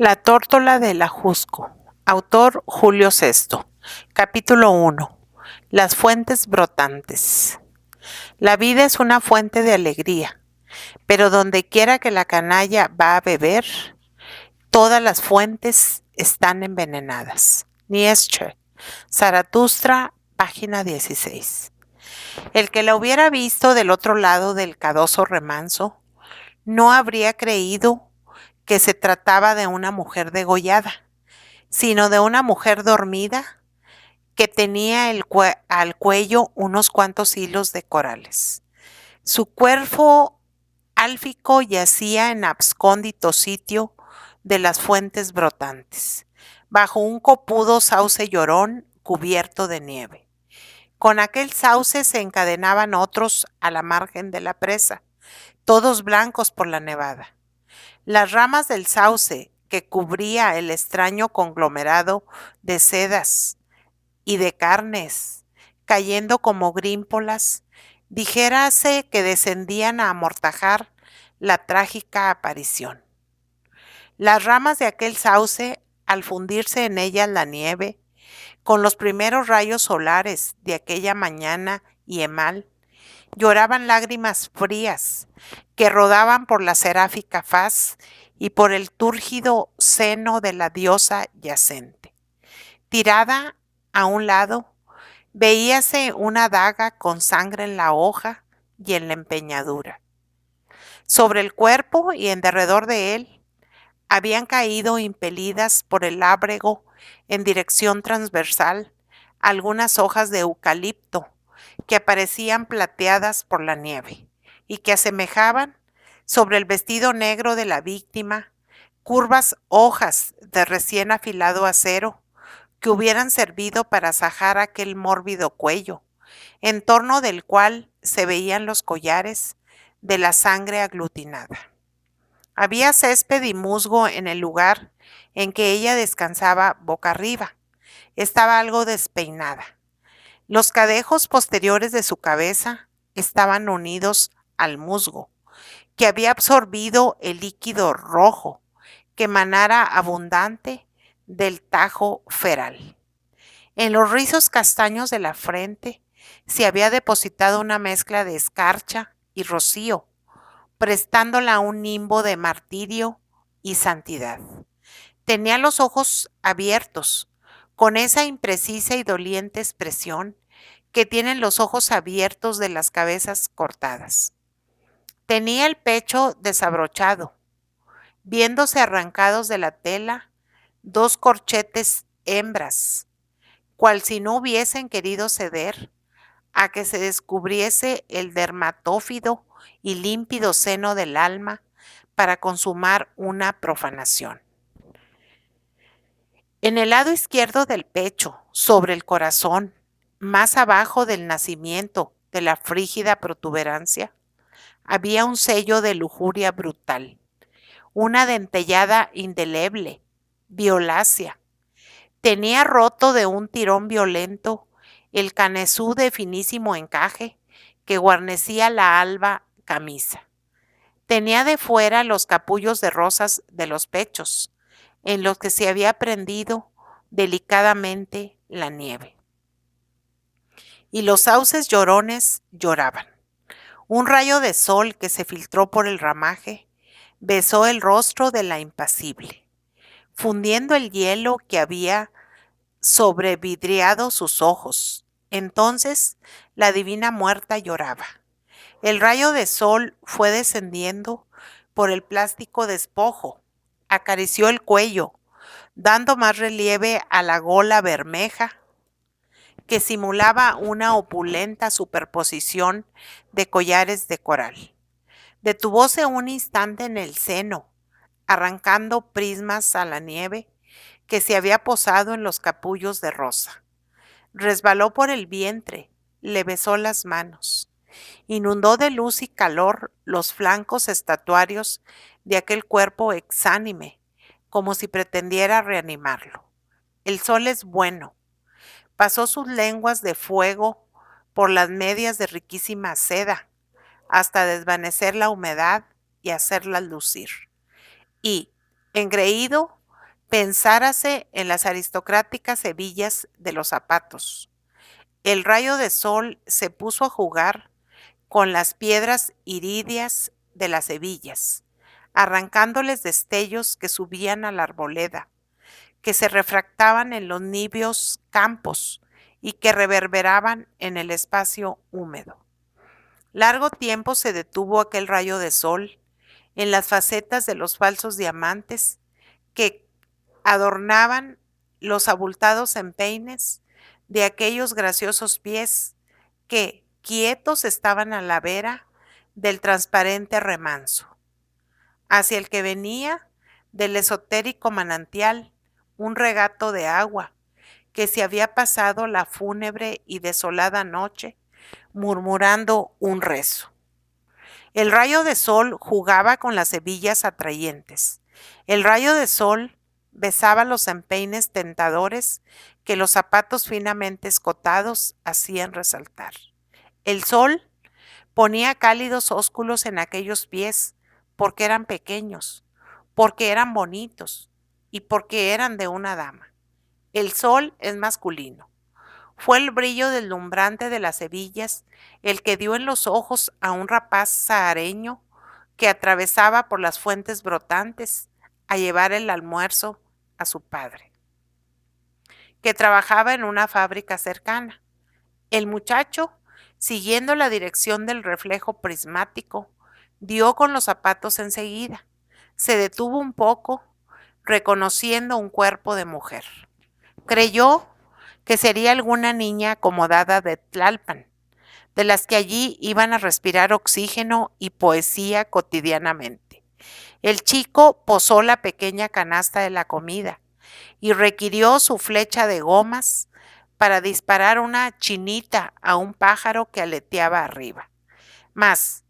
La tórtola del Ajusco. Autor Julio Sesto. Capítulo 1. Las fuentes brotantes. La vida es una fuente de alegría, pero donde quiera que la canalla va a beber, todas las fuentes están envenenadas. Nietzsche. Zaratustra, página 16. El que la hubiera visto del otro lado del cadoso remanso, no habría creído que se trataba de una mujer degollada, sino de una mujer dormida que tenía al cuello unos cuantos hilos de corales. Su cuerpo álfico yacía en abscóndito sitio de las fuentes brotantes, bajo un copudo sauce llorón cubierto de nieve. Con aquel sauce se encadenaban otros a la margen de la presa, todos blancos por la nevada. Las ramas del sauce que cubría el extraño conglomerado de sedas y de carnes, cayendo como grímpolas, dijérase que descendían a amortajar la trágica aparición. Las ramas de aquel sauce, al fundirse en ellas la nieve, con los primeros rayos solares de aquella mañana yemal, lloraban lágrimas frías que rodaban por la seráfica faz y por el túrgido seno de la diosa yacente. Tirada a un lado, veíase una daga con sangre en la hoja y en la empeñadura. Sobre el cuerpo y en derredor de él habían caído impelidas por el lábrego en dirección transversal algunas hojas de eucalipto que aparecían plateadas por la nieve y que asemejaban, sobre el vestido negro de la víctima, curvas hojas de recién afilado acero que hubieran servido para sajar aquel mórbido cuello, en torno del cual se veían los collares de la sangre aglutinada. Había césped y musgo en el lugar en que ella descansaba boca arriba. Estaba algo despeinada. Los cadejos posteriores de su cabeza estaban unidos al musgo, que había absorbido el líquido rojo que emanara abundante del tajo feral. En los rizos castaños de la frente se había depositado una mezcla de escarcha y rocío, prestándola un nimbo de martirio y santidad. Tenía los ojos abiertos, con esa imprecisa y doliente expresión que tienen los ojos abiertos de las cabezas cortadas. Tenía el pecho desabrochado, viéndose arrancados de la tela dos corchetes hembras, cual si no hubiesen querido ceder a que se descubriese el dermatófido y límpido seno del alma para consumar una profanación. En el lado izquierdo del pecho, sobre el corazón, más abajo del nacimiento de la frígida protuberancia, había un sello de lujuria brutal, una dentellada indeleble, violácea. Tenía roto de un tirón violento el canesú de finísimo encaje que guarnecía la alba camisa. Tenía de fuera los capullos de rosas de los pechos, en los que se había prendido delicadamente la nieve. Y los sauces llorones lloraban. Un rayo de sol que se filtró por el ramaje besó el rostro de la impasible, fundiendo el hielo que había sobrevidriado sus ojos. Entonces la divina muerta lloraba. El rayo de sol fue descendiendo por el plástico despojo, acarició el cuello, dando más relieve a la gola bermeja que simulaba una opulenta superposición de collares de coral. Detúvose un instante en el seno, arrancando prismas a la nieve que se había posado en los capullos de rosa. Resbaló por el vientre, le besó las manos. Inundó de luz y calor los flancos estatuarios de aquel cuerpo exánime, como si pretendiera reanimarlo. El sol es bueno. Pasó sus lenguas de fuego por las medias de riquísima seda, hasta desvanecer la humedad y hacerlas lucir. Y, engreído, Pensárase en las aristocráticas hebillas de los zapatos. El rayo de sol se puso a jugar con las piedras iridias de las hebillas, arrancándoles destellos que subían a la arboleda, que se refractaban en los nibios campos y que reverberaban en el espacio húmedo. Largo tiempo se detuvo aquel rayo de sol en las facetas de los falsos diamantes que adornaban los abultados empeines de aquellos graciosos pies que, quietos, estaban a la vera del transparente remanso, hacia el que venía del esotérico manantial un regato de agua que se había pasado la fúnebre y desolada noche murmurando un rezo. El rayo de sol jugaba con las hebillas atrayentes. El rayo de sol besaba los empeines tentadores que los zapatos finamente escotados hacían resaltar. El sol ponía cálidos ósculos en aquellos pies porque eran pequeños, porque eran bonitos y porque eran de una dama. El sol es masculino. Fue el brillo deslumbrante de las hebillas el que dio en los ojos a un rapaz sahareño que atravesaba por las fuentes brotantes a llevar el almuerzo a su padre, que trabajaba en una fábrica cercana. El muchacho, siguiendo la dirección del reflejo prismático, dio con los zapatos enseguida. Se detuvo un poco, reconociendo un cuerpo de mujer. Creyó que sería alguna niña acomodada de Tlalpan, de las que allí iban a respirar oxígeno y poesía cotidianamente. El chico posó la pequeña canasta de la comida y requirió su flecha de gomas para disparar una chinita a un pájaro que aleteaba arriba. Mas,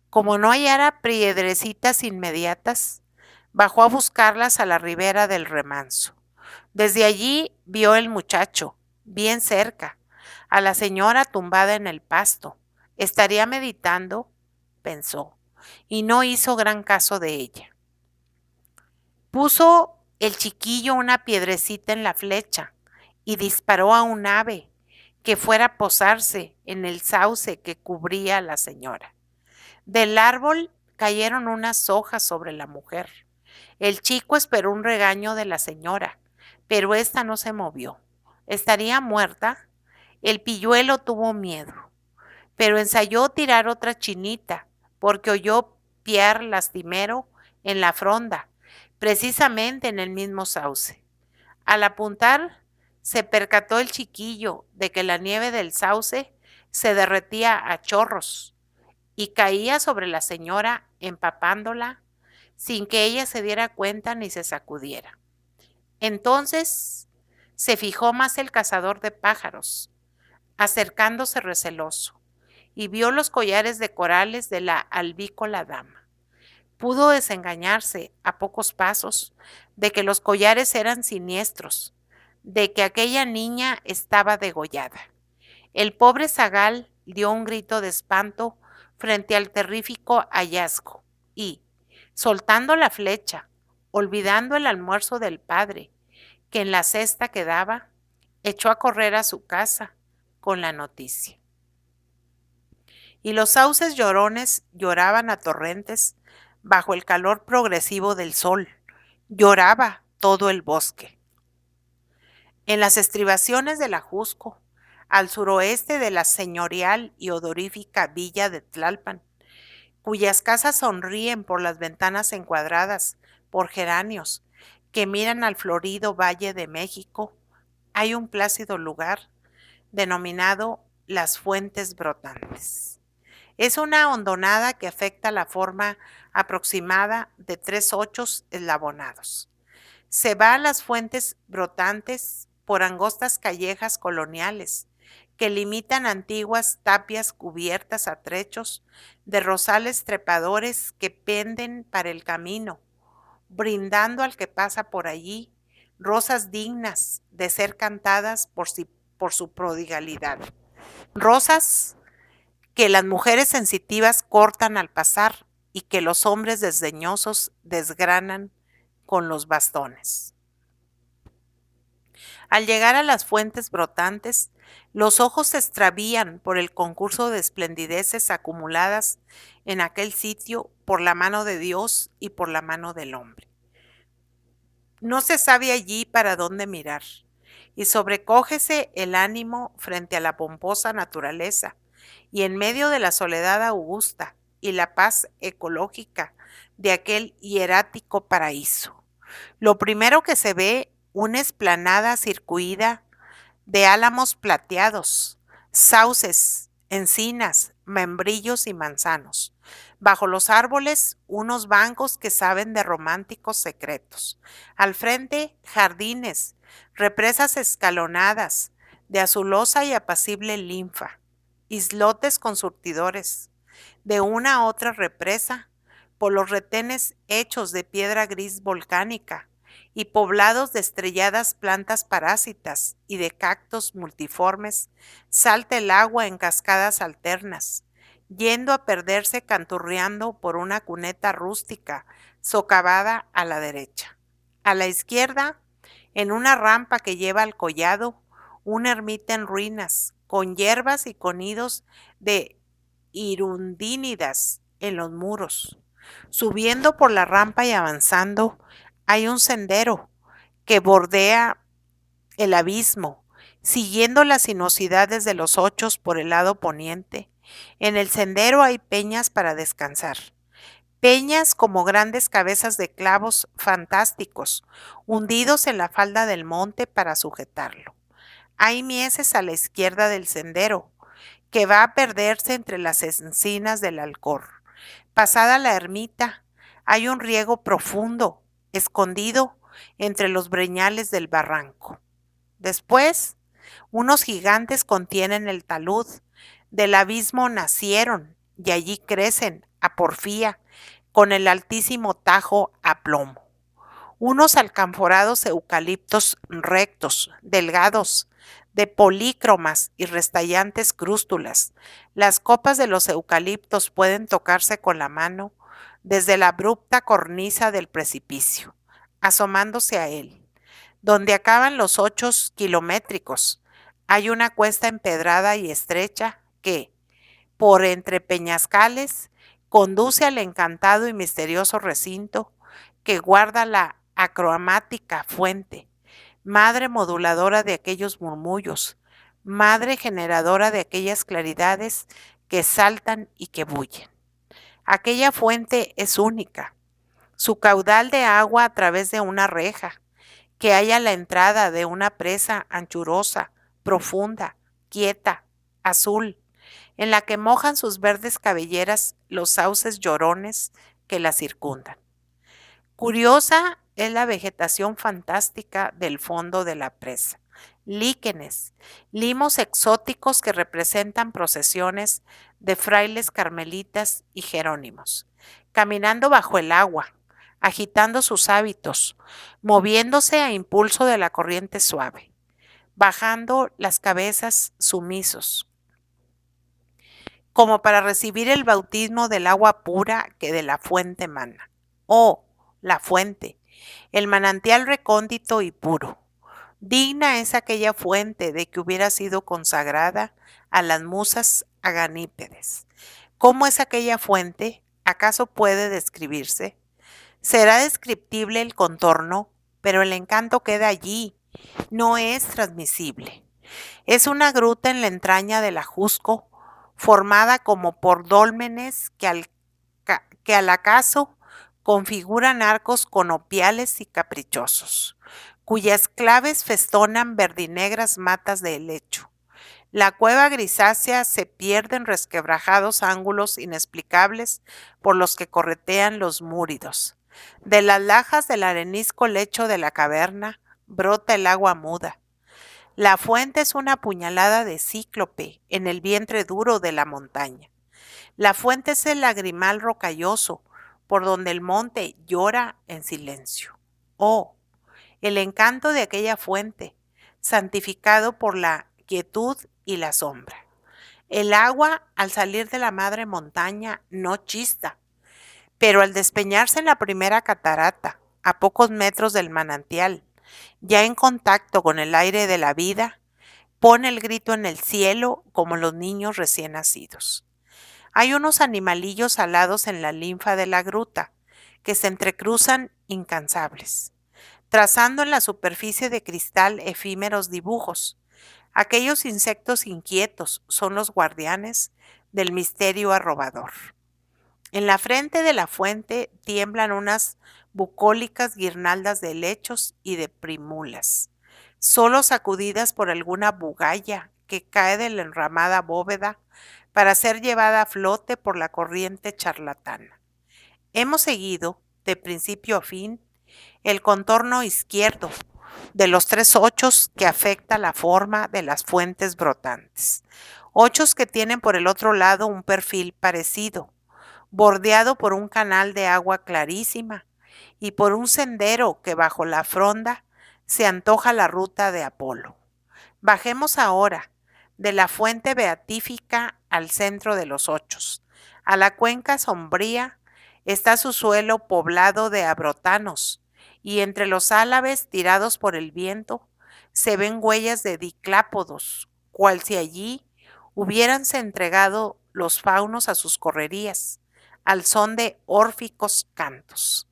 como no hallara piedrecitas inmediatas, bajó a buscarlas a la ribera del remanso. Desde allí vio el muchacho, bien cerca, a la señora tumbada en el pasto. Estaría meditando, pensó, y no hizo gran caso de ella. Puso el chiquillo una piedrecita en la flecha y disparó a un ave que fuera a posarse en el sauce que cubría a la señora. Del árbol cayeron unas hojas sobre la mujer. El chico esperó un regaño de la señora, pero ésta no se movió. ¿Estaría muerta? El pilluelo tuvo miedo, pero ensayó tirar otra chinita, porque oyó piar lastimero en la fronda, precisamente en el mismo sauce. Al apuntar, se percató el chiquillo de que la nieve del sauce se derretía a chorros y caía sobre la señora empapándola sin que ella se diera cuenta ni se sacudiera. Entonces se fijó más el cazador de pájaros, acercándose receloso, y vio los collares de corales de la albícola dama. Pudo desengañarse a pocos pasos de que los collares eran siniestros, de que aquella niña estaba degollada. El pobre zagal dio un grito de espanto frente al terrífico hallazgo y, soltando la flecha, olvidando el almuerzo del padre, que en la cesta quedaba, echó a correr a su casa con la noticia. Y los sauces llorones lloraban a torrentes bajo el calor progresivo del sol. Lloraba todo el bosque. En las estribaciones del Ajusco, al suroeste de la señorial y odorífica villa de Tlalpan, cuyas casas sonríen por las ventanas encuadradas por geranios que miran al florido Valle de México, hay un plácido lugar denominado Las Fuentes Brotantes. Es una hondonada que afecta la forma aproximada de 3 ochos eslabonados. Se va a las Fuentes Brotantes por angostas callejas coloniales que limitan antiguas tapias cubiertas a trechos de rosales trepadores que penden para el camino, brindando al que pasa por allí rosas dignas de ser cantadas por su prodigalidad. Rosas que las mujeres sensitivas cortan al pasar y que los hombres desdeñosos desgranan con los bastones. Al llegar a las fuentes brotantes, los ojos se extravían por el concurso de esplendideces acumuladas en aquel sitio por la mano de Dios y por la mano del hombre. No se sabe allí para dónde mirar, y sobrecógese el ánimo frente a la pomposa naturaleza, y en medio de la soledad augusta y la paz ecológica de aquel hierático paraíso. Lo primero que se ve, una explanada circuida de álamos plateados, sauces, encinas, membrillos y manzanos. Bajo los árboles, unos bancos que saben de románticos secretos. Al frente, jardines, represas escalonadas, de azulosa y apacible linfa, islotes con surtidores. De una a otra represa, por los retenes hechos de piedra gris volcánica, y poblados de estrelladas plantas parásitas y de cactos multiformes, salta el agua en cascadas alternas, yendo a perderse canturreando por una cuneta rústica socavada a la derecha. A la izquierda, en una rampa que lleva al collado, una ermita en ruinas, con hierbas y con nidos de hirundínidas en los muros. Subiendo por la rampa y avanzando, hay un sendero que bordea el abismo, siguiendo las sinuosidades de los ochos por el lado poniente. En el sendero hay peñas para descansar. Peñas como grandes cabezas de clavos fantásticos, hundidos en la falda del monte para sujetarlo. Hay mieses a la izquierda del sendero, que va a perderse entre las encinas del Alcor. Pasada la ermita, hay un riego profundo, escondido entre los breñales del barranco. Después, unos gigantes contienen el talud, del abismo nacieron y allí crecen a porfía con el altísimo tajo a plomo. Unos alcanforados eucaliptos rectos, delgados, de polícromas y restallantes crústulas. Las copas de los eucaliptos pueden tocarse con la mano desde la abrupta cornisa del precipicio, asomándose a él. Donde acaban los ochos kilométricos, hay una cuesta empedrada y estrecha que, por entre peñascales, conduce al encantado y misterioso recinto que guarda la acromática fuente, madre moduladora de aquellos murmullos, madre generadora de aquellas claridades que saltan y que bullen. Aquella fuente es única. Su caudal de agua a través de una reja, que hay a la entrada de una presa anchurosa, profunda, quieta, azul, en la que mojan sus verdes cabelleras los sauces llorones que la circundan. Curiosa es la vegetación fantástica del fondo de la presa. Líquenes, limos exóticos que representan procesiones de frailes carmelitas y jerónimos, caminando bajo el agua, agitando sus hábitos, moviéndose a impulso de la corriente suave, bajando las cabezas sumisos, como para recibir el bautismo del agua pura que de la fuente emana. Oh, la fuente, el manantial recóndito y puro. Digna es aquella fuente de que hubiera sido consagrada a las musas aganípedes. ¿Cómo es aquella fuente? ¿Acaso puede describirse? Será descriptible el contorno, pero el encanto queda allí, no es transmisible. Es una gruta en la entraña del Ajusco, formada como por dólmenes que al acaso configuran arcos conopiales y caprichosos, cuyas claves festonan verdinegras matas de helecho. La cueva grisácea se pierde en resquebrajados ángulos inexplicables por los que corretean los múridos. De las lajas del arenisco lecho de la caverna brota el agua muda. La fuente es una puñalada de cíclope en el vientre duro de la montaña. La fuente es el lagrimal rocalloso por donde el monte llora en silencio. Oh, el encanto de aquella fuente, santificado por la quietud y la sombra. El agua, al salir de la madre montaña, no chista, pero al despeñarse en la primera catarata, a pocos metros del manantial, Ya en contacto con el aire de la vida, pone el grito en el cielo como los niños recién nacidos. Hay unos animalillos alados en la linfa de la gruta que se entrecruzan incansables, trazando en la superficie de cristal efímeros dibujos. Aquellos insectos inquietos son los guardianes del misterio arrobador. En la frente de la fuente tiemblan unas bucólicas guirnaldas de helechos y de primulas, solo sacudidas por alguna bugalla que cae de la enramada bóveda para ser llevada a flote por la corriente charlatana. Hemos seguido, de principio a fin, el contorno izquierdo de los tres ochos que afecta la forma de las fuentes brotantes. Ochos que tienen por el otro lado un perfil parecido, bordeado por un canal de agua clarísima y por un sendero que bajo la fronda se antoja la ruta de Apolo. Bajemos ahora de la fuente beatífica al centro de los ochos. A la cuenca sombría está su suelo poblado de abrotanos, y entre los álabes tirados por el viento se ven huellas de diclápodos, cual si allí hubiéranse entregado los faunos a sus correrías, al son de órficos cantos.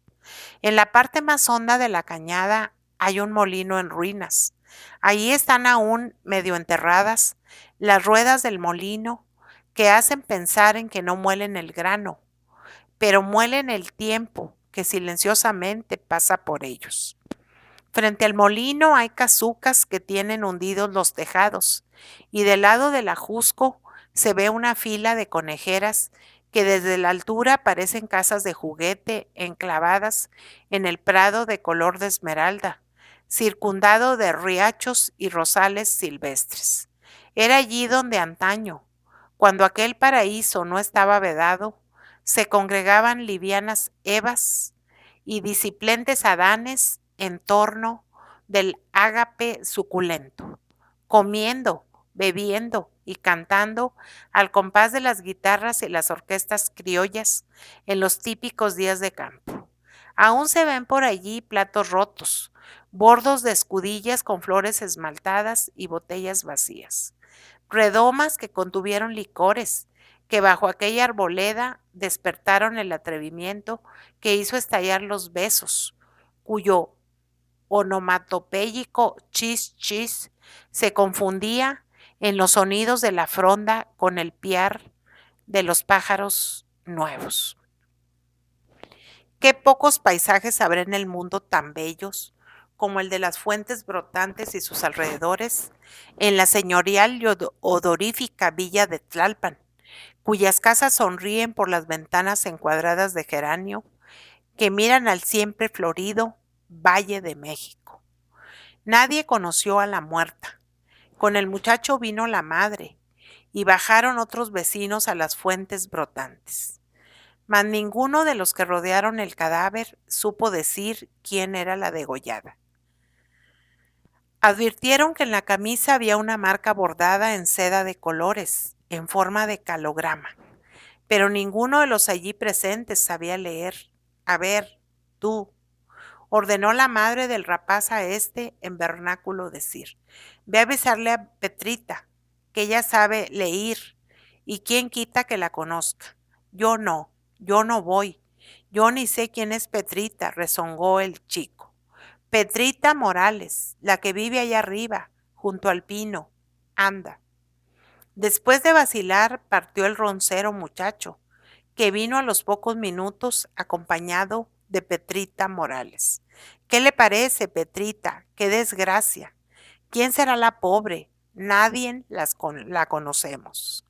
En la parte más honda de la cañada hay un molino en ruinas. Allí están aún medio enterradas las ruedas del molino que hacen pensar en que no muelen el grano, pero muelen el tiempo que silenciosamente pasa por ellos. Frente al molino hay casucas que tienen hundidos los tejados, y del lado del ajusco se ve una fila de conejeras que desde la altura parecen casas de juguete enclavadas en el prado de color de esmeralda, circundado de riachos y rosales silvestres. Era allí donde antaño, cuando aquel paraíso no estaba vedado, se congregaban livianas Evas y disciplentes Adanes en torno del ágape suculento, comiendo, bebiendo y cantando al compás de las guitarras y las orquestas criollas en los típicos días de campo. Aún se ven por allí platos rotos, bordos de escudillas con flores esmaltadas y botellas vacías, redomas que contuvieron licores, que bajo aquella arboleda despertaron el atrevimiento que hizo estallar los besos, cuyo onomatopéyico chis chis se confundía en los sonidos de la fronda con el piar de los pájaros nuevos. Qué pocos paisajes habrá en el mundo tan bellos como el de las fuentes brotantes y sus alrededores en la señorial y odorífica villa de Tlalpan, cuyas casas sonríen por las ventanas encuadradas de geranio que miran al siempre florido Valle de México. Nadie conoció a la muerta. Con el muchacho vino la madre y bajaron otros vecinos a las fuentes brotantes. Mas ninguno de los que rodearon el cadáver supo decir quién era la degollada. Advirtieron que en la camisa había una marca bordada en seda de colores, en forma de calograma, pero ninguno de los allí presentes sabía leer. A ver, tú, ordenó la madre del rapaz a este en vernáculo decir, ve a avisarle a Petrita, que ella sabe leer, y quién quita que la conozca. Yo no voy, yo ni sé quién es Petrita, rezongó el chico. Petrita Morales, la que vive allá arriba, junto al pino. Anda. Después de vacilar, partió el roncero muchacho, que vino a los pocos minutos acompañado de Petrita Morales. ¿Qué le parece, Petrita? ¡Qué desgracia! ¿Quién será la pobre? Nadie la conocemos.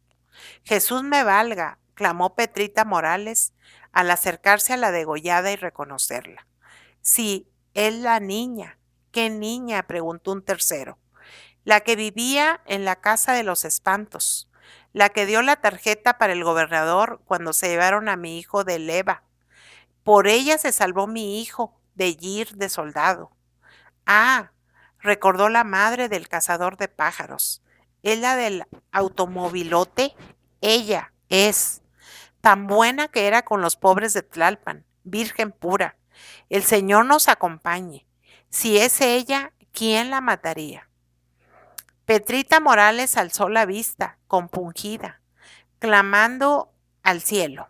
Jesús me valga, clamó Petrita Morales al acercarse a la degollada y reconocerla. Sí, es la niña. ¿Qué niña?, preguntó un tercero. La que vivía en la casa de los espantos, la que dio la tarjeta para el gobernador cuando se llevaron a mi hijo de leva. Por ella se salvó mi hijo de ir de soldado. Ah, recordó la madre del cazador de pájaros. ¿Es la del automovilote? Ella es. Tan buena que era con los pobres de Tlalpan, virgen pura. El Señor nos acompañe. Si es ella, ¿quién la mataría? Petrita Morales alzó la vista, compungida, clamando al cielo,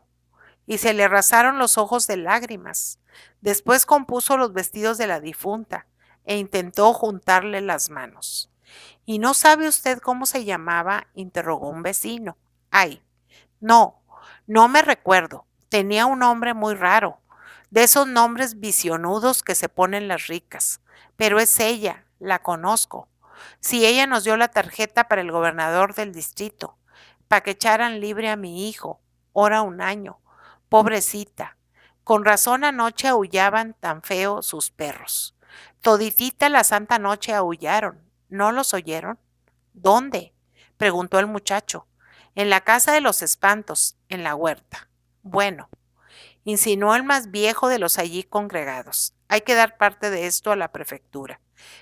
y se le arrasaron los ojos de lágrimas. Después compuso los vestidos de la difunta e intentó juntarle las manos. ¿Y no sabe usted cómo se llamaba?, interrogó un vecino. Ay, no, no me recuerdo. Tenía un nombre muy raro, de esos nombres visionudos que se ponen las ricas. Pero es ella, la conozco. Si ella nos dio la tarjeta para el gobernador del distrito, para que echaran libre a mi hijo, ora un año. Pobrecita. Con razón anoche aullaban tan feo sus perros. Toditita la santa noche aullaron. ¿No los oyeron? ¿Dónde? Preguntó el muchacho. En la casa de los espantos, en la huerta. Bueno, insinuó el más viejo de los allí congregados. Hay que dar parte de esto a la prefectura.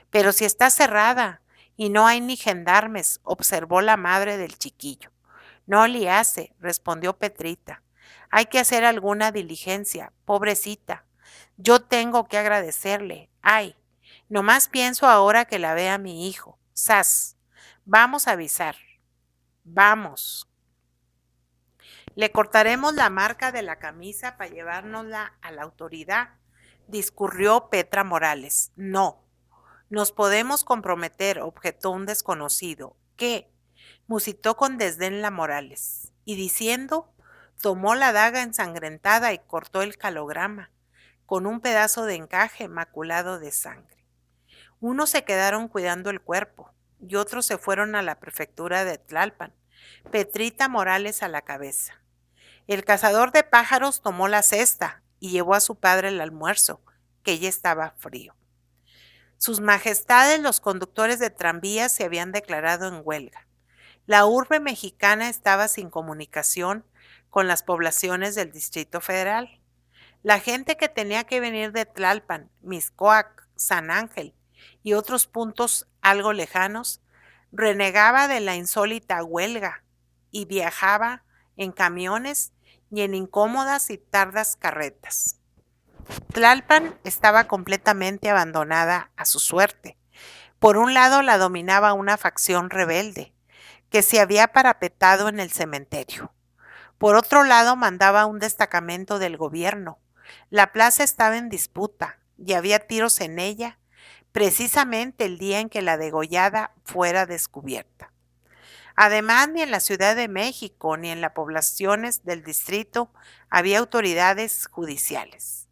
Pero si está cerrada y no hay ni gendarmes, observó la madre del chiquillo. No le hace, respondió Petrita. Hay que hacer alguna diligencia, pobrecita. Yo tengo que agradecerle. Ay, nomás pienso ahora que la vea mi hijo. Sas, vamos a avisar. Vamos. Le cortaremos la marca de la camisa para llevárnosla a la autoridad, discurrió Petra Morales. No, nos podemos comprometer, objetó un desconocido. ¿Qué? Musitó con desdén la Morales. Y diciendo, tomó la daga ensangrentada y cortó el calograma, con un pedazo de encaje maculado de sangre. Unos se quedaron cuidando el cuerpo y otros se fueron a la prefectura de Tlalpan, Petrita Morales a la cabeza. El cazador de pájaros tomó la cesta y llevó a su padre el almuerzo, que ya estaba frío. Sus majestades los conductores de tranvías se habían declarado en huelga. La urbe mexicana estaba sin comunicación con las poblaciones del Distrito Federal. La gente que tenía que venir de Tlalpan, Mixcoac, San Ángel y otros puntos algo lejanos, renegaba de la insólita huelga y viajaba en camiones y en incómodas y tardas carretas. Tlalpan estaba completamente abandonada a su suerte. Por un lado la dominaba una facción rebelde, que se había parapetado en el cementerio. Por otro lado mandaba un destacamento del gobierno. La plaza estaba en disputa y había tiros en ella, precisamente el día en que la degollada fuera descubierta. Además, ni en la Ciudad de México ni en las poblaciones del distrito había autoridades judiciales.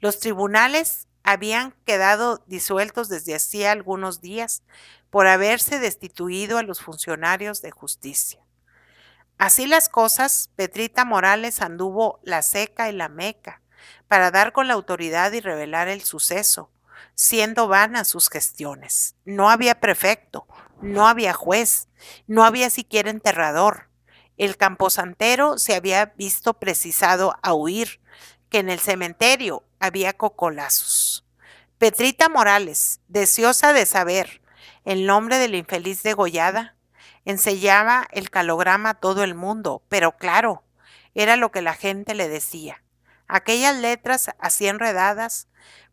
Los tribunales habían quedado disueltos desde hacía algunos días por haberse destituido a los funcionarios de justicia. Así las cosas, Petrita Morales anduvo la seca y la meca para dar con la autoridad y revelar el suceso, siendo vanas sus gestiones. No había prefecto, no había juez, no había siquiera enterrador. El camposantero se había visto precisado a huir, que en el cementerio había cocolazos. Petrita Morales, deseosa de saber el nombre de la infeliz degollada, enseñaba el calograma a todo el mundo, pero claro, era lo que la gente le decía. Aquellas letras así enredadas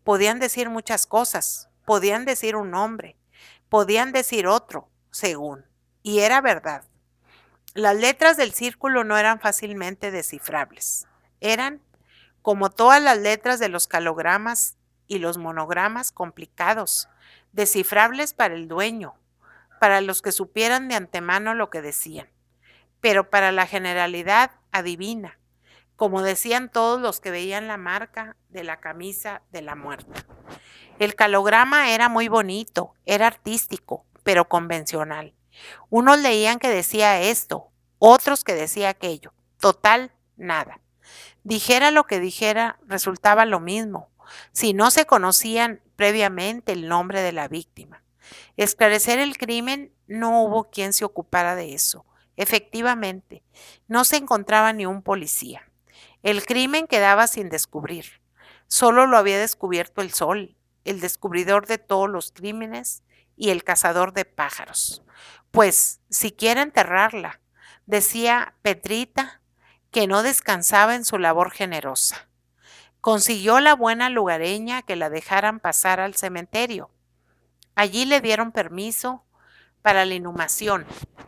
podían decir muchas cosas, podían decir un nombre, podían decir otro, según, y era verdad. Las letras del círculo no eran fácilmente descifrables. Eran, como todas las letras de los calogramas y los monogramas, complicados, descifrables para el dueño, para los que supieran de antemano lo que decían, pero para la generalidad adivina, como decían todos los que veían la marca de la camisa de la muerta. El calograma era muy bonito, era artístico, pero convencional. Unos leían que decía esto, otros que decía aquello. Total, nada. Dijera lo que dijera, resultaba lo mismo, si no se conocían previamente el nombre de la víctima. Esclarecer el crimen, no hubo quien se ocupara de eso. Efectivamente, no se encontraba ni un policía. El crimen quedaba sin descubrir. Solo lo había descubierto el sol, el descubridor de todos los crímenes y el cazador de pájaros. Pues, si quiere enterrarla, decía Petrita, que no descansaba en su labor generosa. Consiguió la buena lugareña que la dejaran pasar al cementerio. Allí le dieron permiso para la inhumación,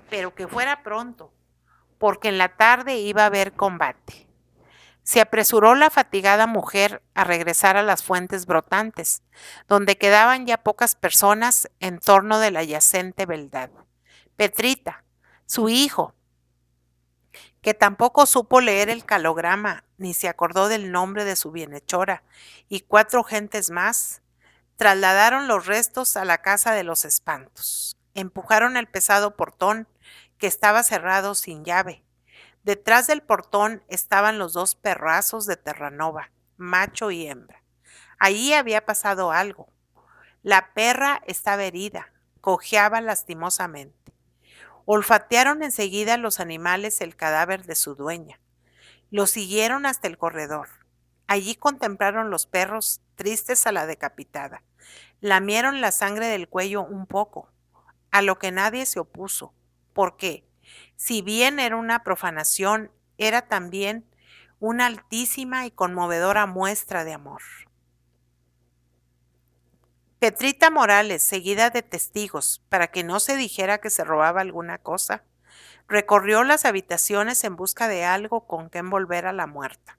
pero que fuera pronto, porque en la tarde iba a haber combate. Se apresuró la fatigada mujer a regresar a las fuentes brotantes, donde quedaban ya pocas personas en torno de la yacente beldad. Petrita, su hijo, que tampoco supo leer el calograma ni se acordó del nombre de su bienhechora, y 4 gentes más, trasladaron los restos a la casa de los espantos. Empujaron el pesado portón, que estaba cerrado sin llave. Detrás del portón estaban los 2 perrazos de Terranova, macho y hembra. Allí había pasado algo. La perra estaba herida, cojeaba lastimosamente. Olfatearon enseguida los animales el cadáver de su dueña. Lo siguieron hasta el corredor. Allí contemplaron los perros, tristes a la decapitada. Lamieron la sangre del cuello un poco, a lo que nadie se opuso, porque, si bien era una profanación, era también una altísima y conmovedora muestra de amor. Petrita Morales, seguida de testigos, para que no se dijera que se robaba alguna cosa, recorrió las habitaciones en busca de algo con que envolver a la muerta.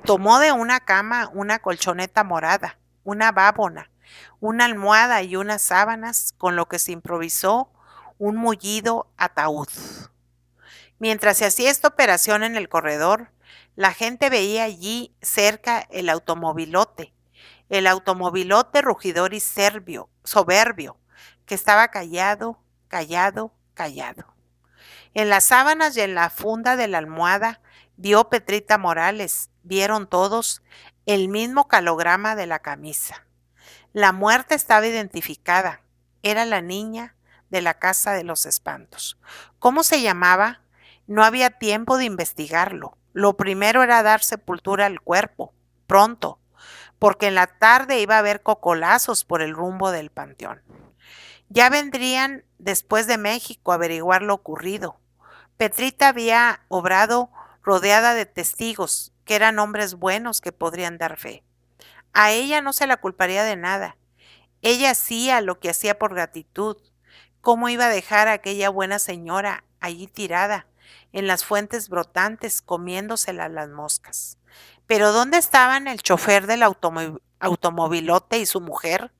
Tomó de una cama una colchoneta morada, una bábona, una almohada y unas sábanas, con lo que se improvisó un mullido ataúd. Mientras se hacía esta operación en el corredor, la gente veía allí cerca el automovilote rugidor y soberbio, que estaba callado, callado, callado. En las sábanas y en la funda de la almohada vio Petrita Morales, vieron todos el mismo calograma de la camisa. La muerta estaba identificada, era la niña de la casa de los espantos. ¿Cómo se llamaba? No había tiempo de investigarlo. Lo primero era dar sepultura al cuerpo, pronto, porque en la tarde iba a haber cocolazos por el rumbo del panteón. Ya vendrían después de México a averiguar lo ocurrido. Petrita había obrado rodeada de testigos, que eran hombres buenos que podrían dar fe. A ella no se la culparía de nada. Ella hacía lo que hacía por gratitud. ¿Cómo iba a dejar a aquella buena señora allí tirada, en las fuentes brotantes, comiéndosela las moscas? Pero ¿dónde estaban el chofer del automovilote y su mujer?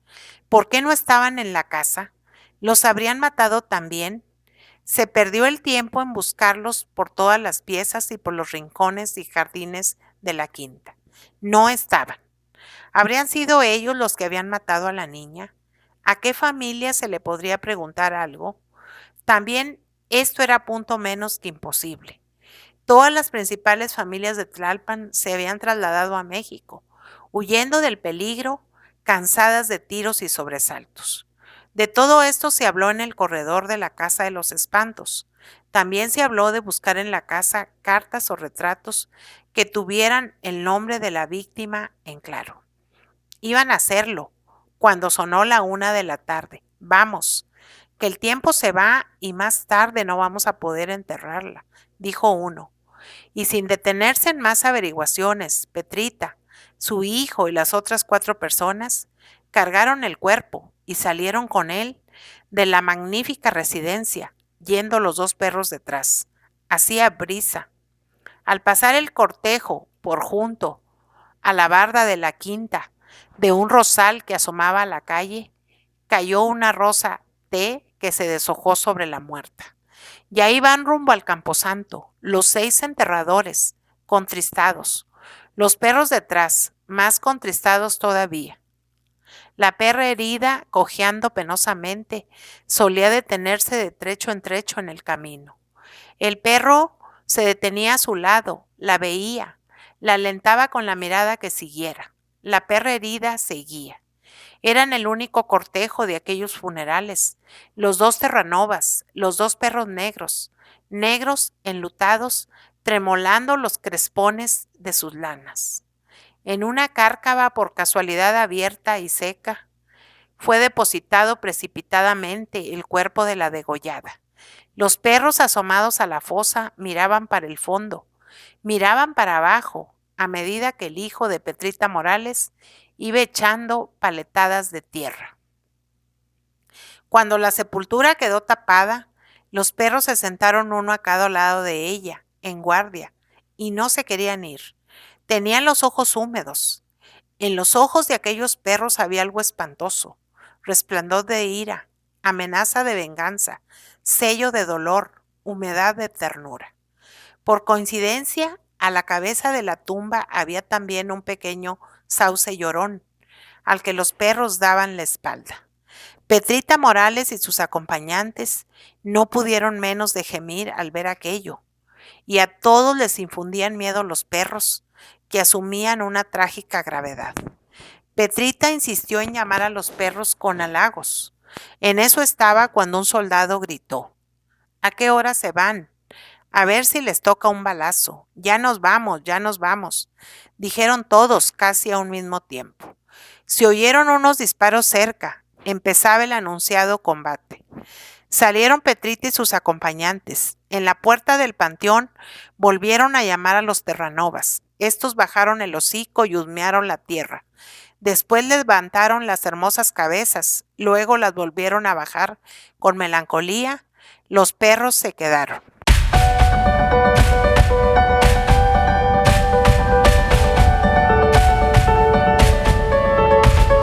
¿Por qué no estaban en la casa? ¿Los habrían matado también? Se perdió el tiempo en buscarlos por todas las piezas y por los rincones y jardines de la quinta. No estaban. ¿Habrían sido ellos los que habían matado a la niña? ¿A qué familia se le podría preguntar algo? También esto era punto menos que imposible. Todas las principales familias de Tlalpan se habían trasladado a México, huyendo del peligro, cansadas de tiros y sobresaltos. De todo esto se habló en el corredor de la Casa de los Espantos. También se habló de buscar en la casa cartas o retratos que tuvieran el nombre de la víctima en claro. Iban a hacerlo cuando sonó la 1 de la tarde. Vamos, que el tiempo se va y más tarde no vamos a poder enterrarla, dijo uno. Y sin detenerse en más averiguaciones, Petrita, su hijo y las otras 4 personas cargaron el cuerpo y salieron con él de la magnífica residencia, yendo los 2 perros detrás. Hacía brisa. Al pasar el cortejo por junto a la barda de la quinta, de un rosal que asomaba a la calle, cayó una rosa té que se deshojó sobre la muerta. Y ahí van rumbo al camposanto, los 6 enterradores, contristados, los perros detrás, más contristados todavía. La perra herida, cojeando penosamente, solía detenerse de trecho en trecho en el camino. El perro se detenía a su lado, la veía, la alentaba con la mirada que siguiera. La perra herida seguía. Eran el único cortejo de aquellos funerales, los 2 Terranovas, los 2 perros negros, negros, enlutados, tremolando los crespones de sus lanas. En una cárcava por casualidad abierta y seca, fue depositado precipitadamente el cuerpo de la degollada. Los perros asomados a la fosa miraban para el fondo, miraban para abajo a medida que el hijo de Petrita Morales iba echando paletadas de tierra. Cuando la sepultura quedó tapada, los perros se sentaron uno a cada lado de ella, en guardia, y no se querían ir. Tenían los ojos húmedos. En los ojos de aquellos perros había algo espantoso, resplandor de ira, amenaza de venganza, sello de dolor, humedad de ternura. Por coincidencia, a la cabeza de la tumba había también un pequeño sauce llorón, al que los perros daban la espalda. Petrita Morales y sus acompañantes no pudieron menos de gemir al ver aquello, y a todos les infundían miedo los perros, que asumían una trágica gravedad. Petrita insistió en llamar a los perros con halagos. En eso estaba cuando un soldado gritó: ¿A qué hora se van? A ver si les toca un balazo. Ya nos vamos, ya nos vamos, dijeron todos casi a un mismo tiempo. Se oyeron unos disparos cerca. Empezaba el anunciado combate. Salieron Petrita y sus acompañantes. En la puerta del panteón volvieron a llamar a los Terranovas. Estos bajaron el hocico y husmearon la tierra. Después levantaron las hermosas cabezas, luego las volvieron a bajar con melancolía. Los perros se quedaron.